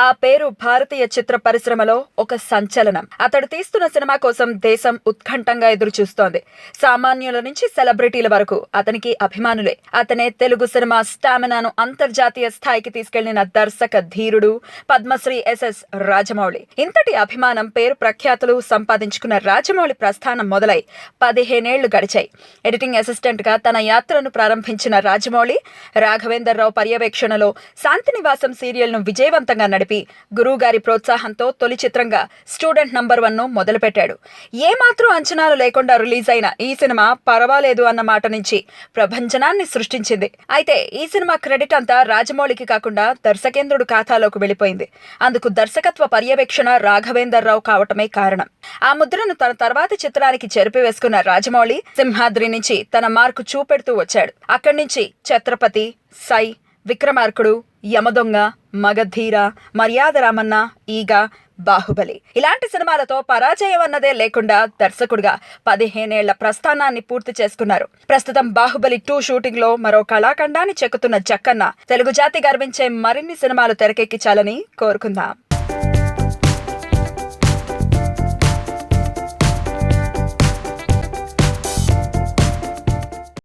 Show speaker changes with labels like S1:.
S1: ఆ పేరు భారతీయ చిత్ర పరిశ్రమలో ఒక సంచలనం. అతడు తీస్తున్న సినిమా కోసం దేశం ఉత్కంఠంగా ఎదురుచూస్తోంది. సామాన్యుల నుంచి సెలబ్రిటీల వరకు అతనికి అభిమానులే. అతనే తెలుగు సినిమా స్టామినాను అంతర్జాతీయ స్థాయికి తీసుకెళ్లిన దర్శక ధీరుడు పద్మశ్రీ ఎస్ఎస్ రాజమౌళి. ఇంతటి అభిమానం, పేరు ప్రఖ్యాతులు సంపాదించుకున్న రాజమౌళి ప్రస్థానం మొదలై 15 ఏళ్లు గడిచాయి. ఎడిటింగ్ అసిస్టెంట్ గా తన యాత్రను ప్రారంభించిన రాజమౌళి రాఘవేందర్ రావు పర్యవేక్షణలో శాంతినివాసం సీరియల్ ను విజయవంతంగా నడిపి గురువుగారి ప్రోత్సాహంతో తొలి చిత్రంగా స్టూడెంట్ నంబర్ 1 ను మొదలుపెట్టాడు. ఏమాత్రం అంచనాలు లేకుండా రిలీజ్ అయిన ఈ సినిమా పర్వాలేదు అన్న మాట నుంచి ప్రభంజనాన్ని సృష్టించింది. అయితే ఈ సినిమా క్రెడిట్ అంతా రాజమౌళికి కాకుండా దర్శకేంద్రుడు ఖాతాలోకి వెళ్లిపోయింది. అందుకు దర్శకత్వ పర్యవేక్షణ రాఘవేందర్ రావు కావటమే కారణం. ఆ ముద్రను తన తర్వాతి చిత్రానికి చెరిపివేసుకున్న రాజమౌళి సింహాద్రి నుంచి తన మార్కు చూపెడుతూ వచ్చాడు. అక్కడి నుంచి ఛత్రపతి, సై, విక్రమార్కుడు, యమదొంగ, మగధీర, మర్యాద రామన్న, ఈగ, బాహుబలి ఇలాంటి సినిమాలతో పరాజయం అన్నదే లేకుండా దర్శకుడిగా 15 ఏళ్ల ప్రస్థానాన్ని పూర్తి చేసుకున్నారు. ప్రస్తుతం బాహుబలి 2 షూటింగ్ లో మరో కళాఖండాన్ని చెక్కుతున్న జక్కన్న తెలుగు జాతి గర్వించే మరిన్ని సినిమాలు తెరకెక్కించాలని కోరుకుందాం.